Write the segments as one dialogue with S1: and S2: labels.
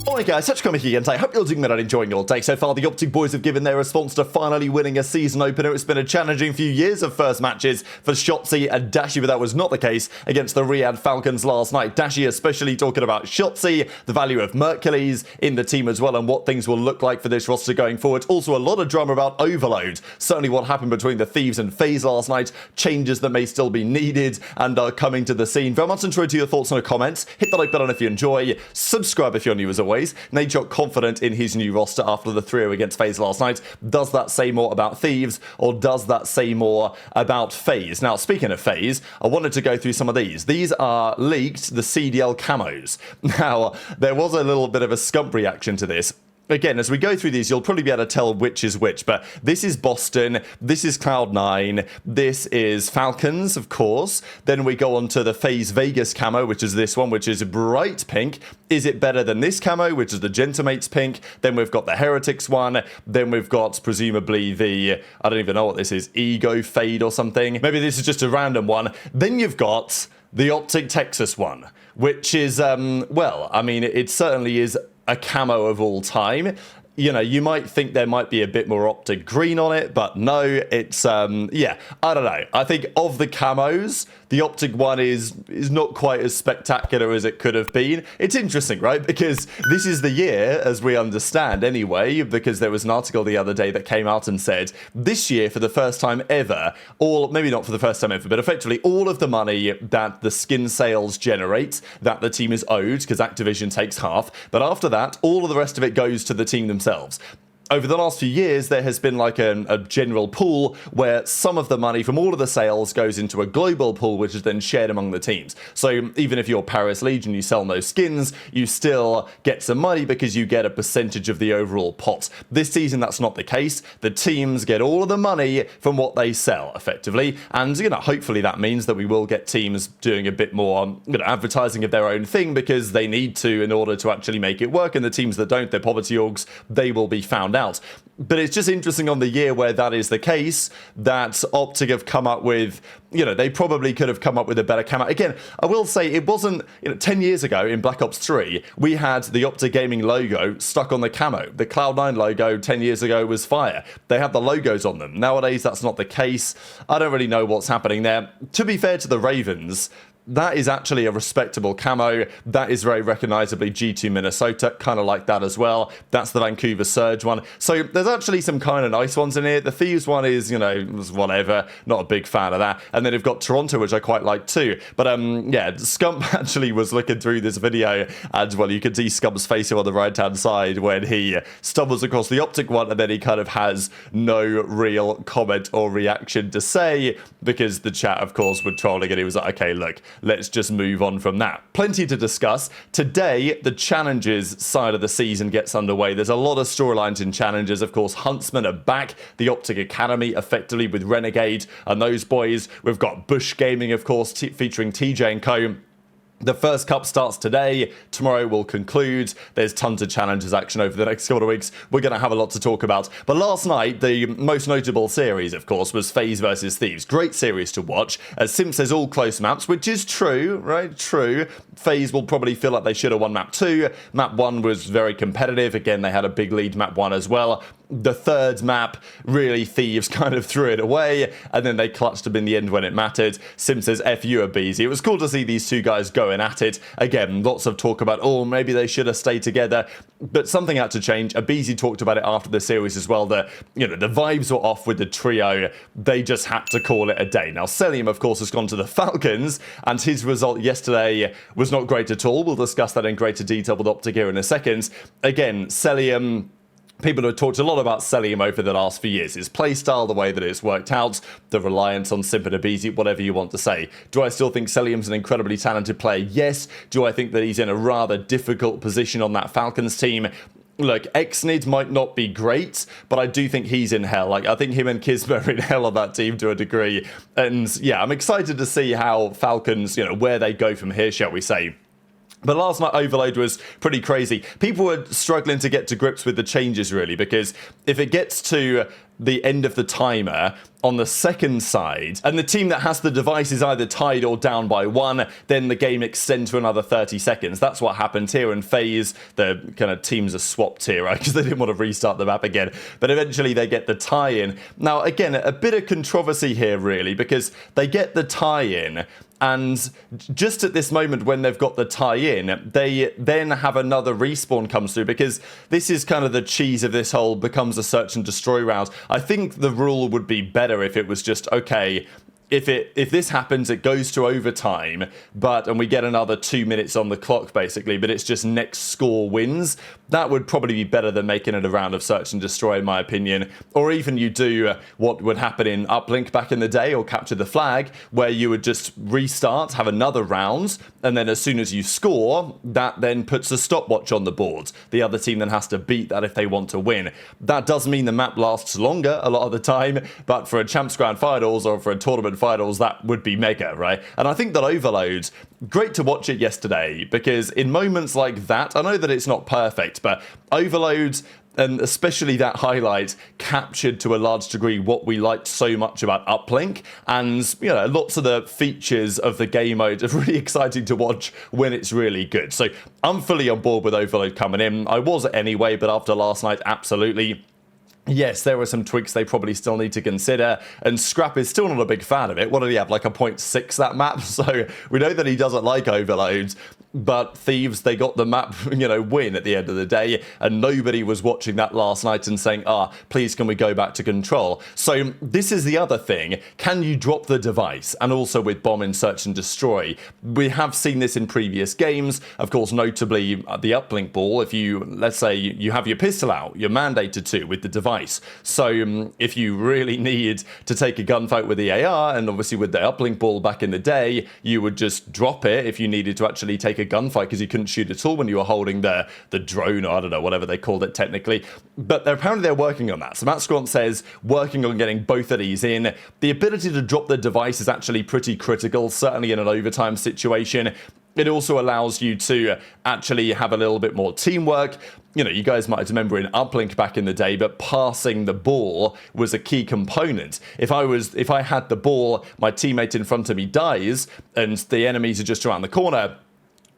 S1: Alright guys, such coming here and I hope you're doing well and enjoying your day. So far the OpTic boys have given their response to finally winning a season opener. It's been a challenging few years of first matches for Shotzzy and Dashy, but that was not the case against the ReeaL Falcons last night. Dashy especially talking about Shotzzy, the value of Mercules in the team as well, and what things will look like for this roster going forward. Also a lot of drama about overload. Certainly what happened between the Thieves and FaZe last night, changes that may still be needed and are coming to the scene. Very much enjoyed your thoughts and comments. Hit the like button if you enjoy. Subscribe if you're new as always. Nate got confident in his new roster after the 3-0 against FaZe last night. Does that say more about Thieves, or does that say more about FaZe? Now, speaking of FaZe, I wanted to go through some of these. These are leaked, the CDL camos. Now, there was a little bit of a scump reaction to this. Again, as we go through these, you'll probably be able to tell which is which, but this is Boston, this is Cloud9, this is Falcons, of course. Then we go on to the FaZe Vegas camo, which is this one, which is bright pink. Is it better than this camo, which is the Gentamates pink? Then we've got the Heretics one. Then we've got, presumably, the, I don't even know what this is, Ego Fade or something. Maybe this is just a random one. Then you've got the OpTic Texas one, which is, well, I mean, it certainly is a camo of all time. You know, you might think there might be a bit more OpTic green on it, but no, it's, yeah, I don't know. I think of the camos, the OpTic one is not quite as spectacular as it could have been. It's interesting, right? Because this is the year, as we understand anyway, because there was an article the other day that came out and said, this year, for the first time ever, maybe not for the first time ever, but effectively all of the money that the skin sales generate, that the team is owed, because Activision takes half, but after that, all of the rest of it goes to the team themselves. Over the last few years, there has been like a general pool where some of the money from all of the sales goes into a global pool, which is then shared among the teams. So even if you're Paris Legion, you sell no skins, you still get some money because you get a percentage of the overall pot. This season, that's not the case. The teams get all of the money from what they sell, effectively. And, you know, hopefully that means that we will get teams doing a bit more, you know, advertising of their own thing because they need to in order to actually make it work. And the teams that don't, they're poverty orgs, they will be found out. But it's just interesting on the year where that is the case, that OpTic have come up with, you know, they probably could have come up with a better camo. Again, I will say it wasn't, you know, 10 years ago in Black Ops 3, we had the OpTic Gaming logo stuck on the camo. The Cloud9 logo 10 years ago was fire. They have the logos on them. Nowadays, that's not the case. I don't really know what's happening there. To be fair to the Ravens, that is actually a respectable camo. That is very recognizably G2 Minnesota, kind of like that as well. That's the Vancouver Surge one. So there's actually some kind of nice ones in here. The Thieves one is, you know, whatever. Not a big fan of that. And then they've got Toronto, which I quite like too. But yeah, Scump actually was looking through this video, and well, you can see Scump's face here on the right-hand side when he stumbles across the OpTic one, and then he kind of has no real comment or reaction to say, because the chat, of course, were trolling, and he was like, okay, look, let's just move on from that. Plenty to discuss. Today, the challenges side of the season gets underway. There's a lot of storylines in challenges. Of course, Huntsmen are back. The OpTic Academy, effectively with Renegade and those boys. We've got Bush Gaming, of course, featuring TJ and Co. The first cup starts today. Tomorrow will conclude. There's tons of challenges action over the next couple of weeks. We're going to have a lot to talk about. But last night, the most notable series, of course, was FaZe versus Thieves. Great series to watch. As Simp says, all close maps, which is true, right? True. FaZe will probably feel like they should have won map 2. Map 1 was very competitive. Again, they had a big lead map 1 as well. The third map, really, Thieves kind of threw it away, and then they clutched them in the end when it mattered. Simp says, F you, aBeZy. It was cool to see these two guys going at it. Again, lots of talk about, oh, maybe they should have stayed together, but something had to change. aBeZy talked about it after the series as well, that, you know, the vibes were off with the trio. They just had to call it a day. Now, Celium, of course, has gone to the Falcons, and his result yesterday was not great at all. We'll discuss that in greater detail with OpTic here in a second. Again, Celium, people have talked a lot about Celium over the last few years. His playstyle, the way that it's worked out, the reliance on Simp and aBeZy, whatever you want to say. Do I still think Celium's an incredibly talented player? Yes. Do I think that he's in a rather difficult position on that Falcons team? Look, Xnid might not be great, but I do think he's in hell. Like, I think him and Kisma are in hell on that team to a degree. And yeah, I'm excited to see how Falcons, you know, where they go from here, shall we say. But last night overload was pretty crazy. People were struggling to get to grips with the changes, really, because if it gets to the end of the timer on the second side, and the team that has the device is either tied or down by 1, then the game extends to another 30 seconds. That's what happened here in FaZe. The kind of teams are swapped here, right? Because they didn't want to restart the map again. But eventually they get the tie-in. Now, again, a bit of controversy here, really, because they get the tie-in, and just at this moment when they've got the tie-in, they then have another respawn comes through, because this is kind of the cheese of this whole becomes a search and destroy round. I think the rule would be better if it was just, okay, if this happens, it goes to overtime, and we get another 2 minutes on the clock, basically, but it's just next score wins. That would probably be better than making it a round of search and destroy, in my opinion. Or even you do what would happen in Uplink back in the day, or Capture the Flag, where you would just restart, have another round, and then as soon as you score, that then puts a stopwatch on the board. The other team then has to beat that if they want to win. That does mean the map lasts longer a lot of the time, but for a Champs Grand Finals or for a tournament finals, that would be mega, right? And I think that Overload, great to watch it yesterday, because in moments like that, I know that it's not perfect, but Overload, and especially that highlight, captured to a large degree what we liked so much about Uplink, and you know, lots of the features of the game mode are really exciting to watch when it's really good. So I'm fully on board with Overload coming in. I was anyway, but after last night, absolutely. Yes, there were some tweaks they probably still need to consider, and Scrap is still not a big fan of it. What did he have, like a 0.6 that map? So we know that he doesn't like overloads, but Thieves, they got the map, you know, win at the end of the day, and nobody was watching that last night and saying, please can we go back to control? So this is the other thing. Can you drop the device? And also with bomb in search and destroy. We have seen this in previous games, of course, notably the uplink ball. If you, let's say you have your pistol out, you're mandated to with the device. So if you really need to take a gunfight with the AR, and obviously with the uplink ball back in the day, you would just drop it if you needed to actually take a gunfight, because you couldn't shoot at all when you were holding the drone, or I don't know, whatever they called it technically. But apparently they're working on that. So Matt Squant says, working on getting both of these in. The ability to drop the device is actually pretty critical, certainly in an overtime situation. It also allows you to actually have a little bit more teamwork. You know, you guys might remember in Uplink back in the day, but passing the ball was a key component. If I had the ball, my teammate in front of me dies, and the enemies are just around the corner,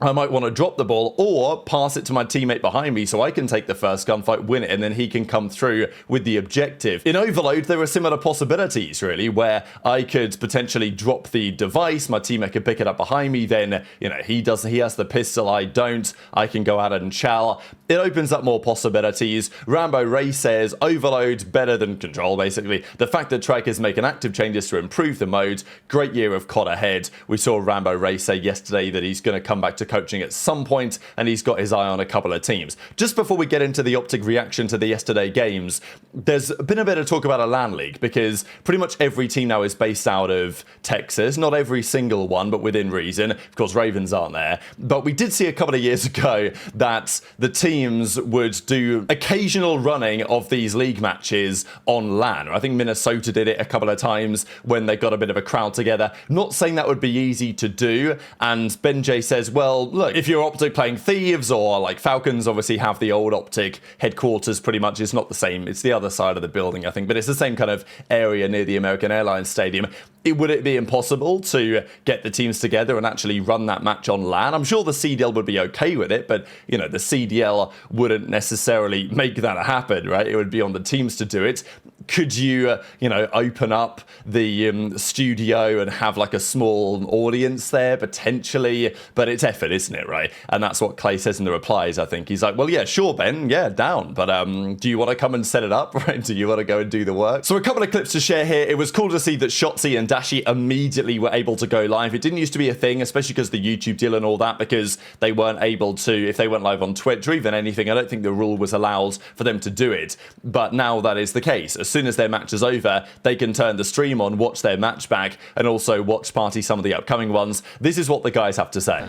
S1: I might want to drop the ball or pass it to my teammate behind me so I can take the first gunfight, win it, and then he can come through with the objective. In Overload, there are similar possibilities, really, where I could potentially drop the device, my teammate could pick it up behind me, then, you know, he has the pistol, I don't, I can go out and chow. It opens up more possibilities. Rambo Ray says, Overload better than Control, basically. The fact that Trike is making active changes to improve the mode, great year of COD ahead. We saw Rambo Ray say yesterday that he's going to come back to coaching at some point, and he's got his eye on a couple of teams. Just before we get into the OpTic reaction to the yesterday games, there's been a bit of talk about a LAN league, because pretty much every team now is based out of Texas. Not every single one, but within reason. Of course, Ravens aren't there. But we did see a couple of years ago that the teams would do occasional running of these league matches on LAN. I think Minnesota did it a couple of times when they got a bit of a crowd together. Not saying that would be easy to do, and Ben J says, well, look, if you're OpTic playing Thieves, or like Falcons obviously have the old OpTic headquarters pretty much. It's not the same. It's the other side of the building, I think, but it's the same kind of area near the American Airlines Stadium. Would it be impossible to get the teams together and actually run that match on LAN? I'm sure the CDL would be okay with it, but, you know, the CDL wouldn't necessarily make that happen, right? It would be on the teams to do it. Could you, you know, open up the studio and have like a small audience there, potentially? But it's effort, isn't it, right? And that's what Clay says in the replies, I think. He's like, well, yeah, sure, Ben, yeah, down. But do you want to come and set it up, right? Do you want to go and do the work? So a couple of clips to share here. It was cool to see that Shotzzy and Dashy immediately were able to go live. It didn't used to be a thing, especially because the YouTube deal and all that, because they weren't able to, if they went live on Twitch or even anything, I don't think the rule was allowed for them to do it. But now that is the case. As soon as their match is over, they can turn the stream on, watch their match back, and also watch party some of the upcoming ones. This is what the guys have to say.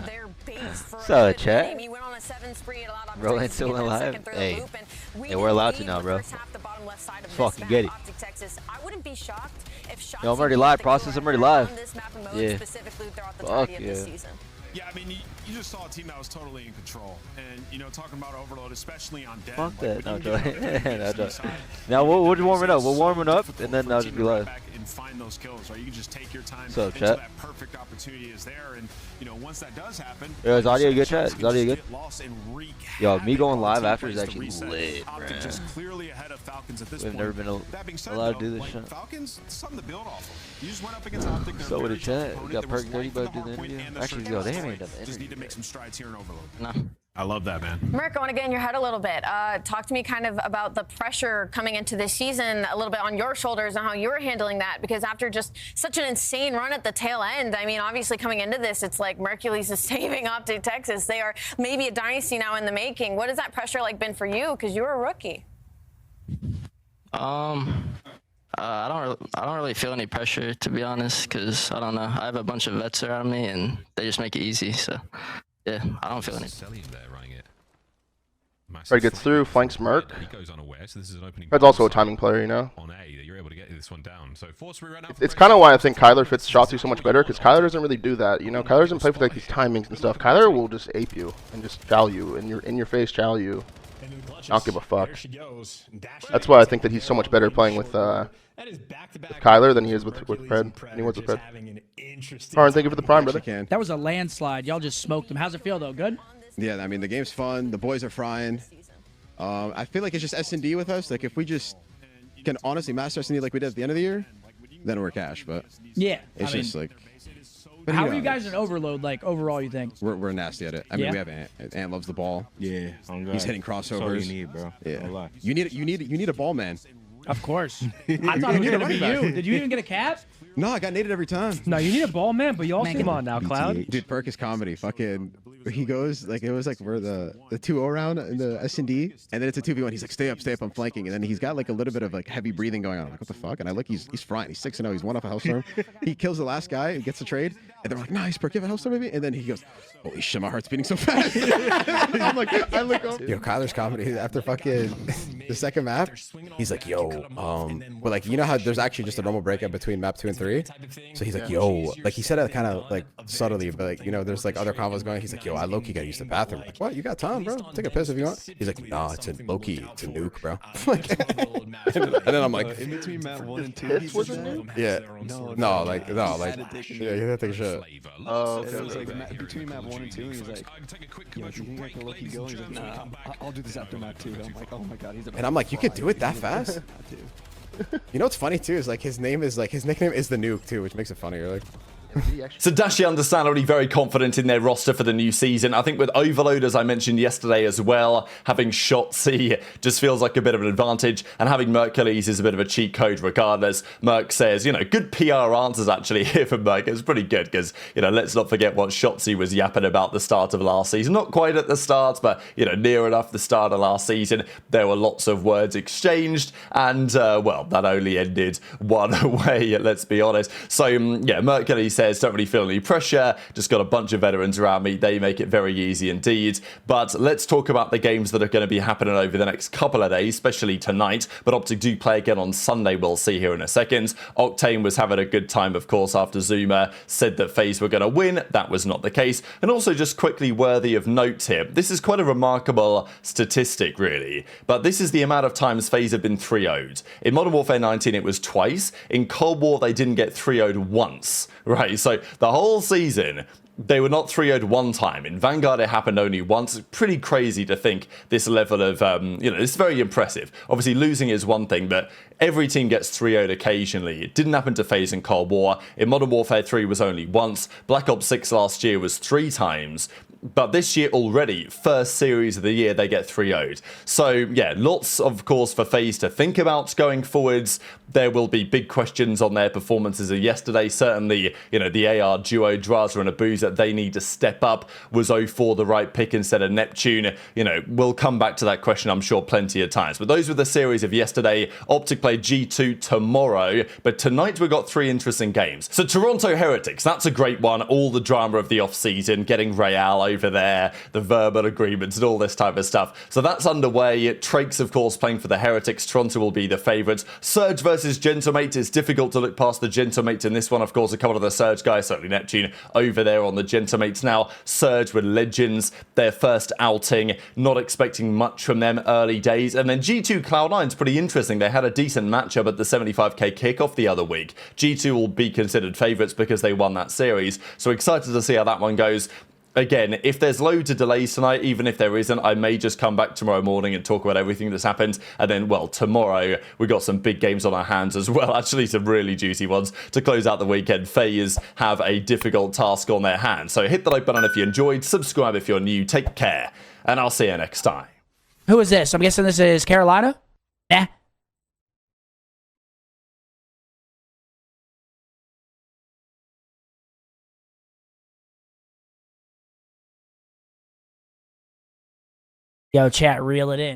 S2: So, chat. Rolling still alive? Hey, we're allowed to now, bro. Fucking get it. Yo, I'm already live, process. I'm already live. Yeah. Fuck yeah.
S3: Yeah, I mean, you just saw a team that was totally in control, and you know, talking about overload, especially on dead.
S2: Fuck
S3: like,
S2: that. No, Joey. Now we'll just warm it up. We'll warm it up, and then I'll just be live.
S3: And find those kills, right? You can just take your time
S2: So,
S3: until
S2: chat.
S3: that perfect opportunity is there, and you know, once that does happen,
S2: Yo, is audio good, chat? Is audio good? Yo, me going live
S3: havoc
S2: after is actually lit,
S3: OpTic
S2: man.
S3: just clearly ahead of Falcons at this
S2: We've
S3: point.
S2: never been
S3: That being said,
S2: allowed to
S3: though,
S2: do this
S3: like,
S2: shit.
S3: Falcons, it's something to build off of. You just went up against OpTic.
S2: So with the chat, we got Perk 30 about to do the interview. Actually, yo, they haven't even done the
S3: Just need to
S2: interview
S3: make
S2: yet.
S3: some strides here in overload.
S2: No.
S3: I love that, man.
S4: Merc, I want to get in your head a little bit. Talk to me kind of about the pressure coming into this season, a little bit on your shoulders and how you were handling that, because after just such an insane run at the tail end, I mean, obviously coming into this, it's like Mercules is saving OpTic Texas. They are maybe a dynasty now in the making. What has that pressure like been for you? Because you were a rookie.
S5: I don't really feel any pressure, to be honest, because I don't know. I have a bunch of vets around me, and they just make it easy. So, yeah, I don't feel any.
S6: Fred gets through, flanks Merc.
S7: He goes unaware, so this is an opening.
S6: Fred's also a timing player, you know.
S7: On A, that you're able to get this one down. So force right now.
S6: It's kind of why I think Kyler fits Shotzzy so much better, because Kyler doesn't really do that, you know. Kyler doesn't play for like these timings and stuff. Kyler will just ape you and just chow you, and in your face chow you. I don't give a fuck. That's why I think that he's so much better playing with Kyler than he is with Fred. And he was with Fred. Alright, thank you for the prime, brother.
S8: That was a landslide. Y'all just smoked them. How's it feel though? Good?
S9: Yeah, I mean the game's fun. The boys are frying. I feel like it's just S&D with us. Like if we just can honestly master S&D like we did at the end of the year, then we're cash. But
S8: yeah,
S9: it's just like.
S8: But how are you guys in overload? Like overall, you think?
S9: We're nasty at it. I mean, we have Ant. Ant loves the ball.
S10: Yeah,
S9: he's hitting crossovers.
S10: That's all you need, bro.
S9: Yeah, you need a ball man.
S8: Of course. I thought it was gonna be you. Did you even get a cap?
S9: No, I got naded every time.
S11: No, you need a ball man, but you also come on now, Cloud.
S9: Dude, Perk is comedy. Fucking, he goes like it was like we're the 2-0 round in the S&D, and then it's a 2v1. He's like, stay up, I'm flanking, and then he's got like a little bit of like heavy breathing going on. I'm like, what the fuck? And I look, he's frying. He's 6-0. He's 1 off a Hellstorm. He kills the last guy and gets the trade, and they're like, nice, Perk, you have a Hellstorm maybe? And then he goes, holy shit, my heart's beating so fast. I'm like, I look up. Yo, Kyler's comedy after fucking the second map. He's like, yo, but like you know how there's actually just a normal breakup between map 2 and 3. So he's like, yo, like he said it kind of like subtly, but like, you know, there's like other convos going. He's like, yo, I low-key gotta use the bathroom. I'm like, what? You got time, bro? Take a piss if you want. He's like, nah, it's a low-key, it's a nuke, bro. And then I'm like,
S10: in between map 1 and 2,
S9: yeah, no, like, yeah, you have to take a shit.
S10: Oh, okay. It was like between map 1 and 2, and he's like, yo, do you think I can let you go? He's like, nah, I'll do this after map 2. I'm like, oh my god, he's a.
S9: And I'm like, you could do it that fast? You know what's funny too is like his nickname is the nuke too, which makes it funnier. Like.
S1: So Dashy understandably very confident in their roster for the new season. I think with Overload, as I mentioned yesterday as well, having Shotzzy just feels like a bit of an advantage, and having Mercules is a bit of a cheat code regardless. Merc says, you know, good PR answers actually here from Merc. It's pretty good because, you know, let's not forget what Shotzzy was yapping about the start of last season. Not quite at the start, but, you know, near enough the start of last season. There were lots of words exchanged, and, well, that only ended one way, let's be honest. So, yeah, Mercules says, don't really feel any pressure, just got a bunch of veterans around me, they make it very easy indeed. But let's talk about the games that are going to be happening over the next couple of days, especially tonight, but OpTic do play again on Sunday, we'll see here in a second. Octane was having a good time, of course, after Zuma said that FaZe were going to win. That was not the case. And also just quickly worthy of note here, this is quite a remarkable statistic really, but this is the amount of times FaZe have been 3-0'd. In Modern Warfare 19 it was twice, in Cold War they didn't get 3-0'd once, right? So the whole season, they were not 3-0'd one time. In Vanguard, it happened only once. Pretty crazy to think this level of, you know, it's very impressive. Obviously, losing is one thing, but every team gets 3-0'd occasionally. It didn't happen to FaZe in Cold War. In Modern Warfare 3 was only once. Black Ops 6 last year was 3 times. But this year already, first series of the year, they get 3-0'd. So, yeah, lots, of course, for FaZe to think about going forwards. There will be big questions on their performances of yesterday. Certainly, you know, the AR duo, Drazah and Abuzah, they need to step up. Was 0-4 the right pick instead of Neptune? You know, we'll come back to that question, I'm sure, plenty of times. But those were the series of yesterday. OpTic play G2 tomorrow. But tonight we've got 3 interesting games. So, Toronto Heretics, that's a great one. All the drama of the off-season, getting ReeaL over there, the verbal agreements and all this type of stuff. So that's underway. Trakes, of course, playing for the Heretics. Toronto will be the favourites. Surge versus Gentlemate. It's difficult to look past the Gentlemate in this one. Of course, a couple of the Surge guys, certainly Neptune, over there on the Gentlemates now. Surge with Legends, their first outing. Not expecting much from them early days. And then G2 Cloud9's pretty interesting. They had a decent matchup at the 75k kickoff the other week. G2 will be considered favourites because they won that series. So excited to see how that one goes. Again, if there's loads of delays tonight, even if there isn't, I may just come back tomorrow morning and talk about everything that's happened. And then, well, tomorrow, we've got some big games on our hands as well. Actually, some really juicy ones to close out the weekend. FaZe have a difficult task on their hands. So hit the like button if you enjoyed. Subscribe if you're new. Take care. And I'll see you next time.
S12: Who is this? I'm guessing this is Carolina? Nah. Yo, chat, reel it in.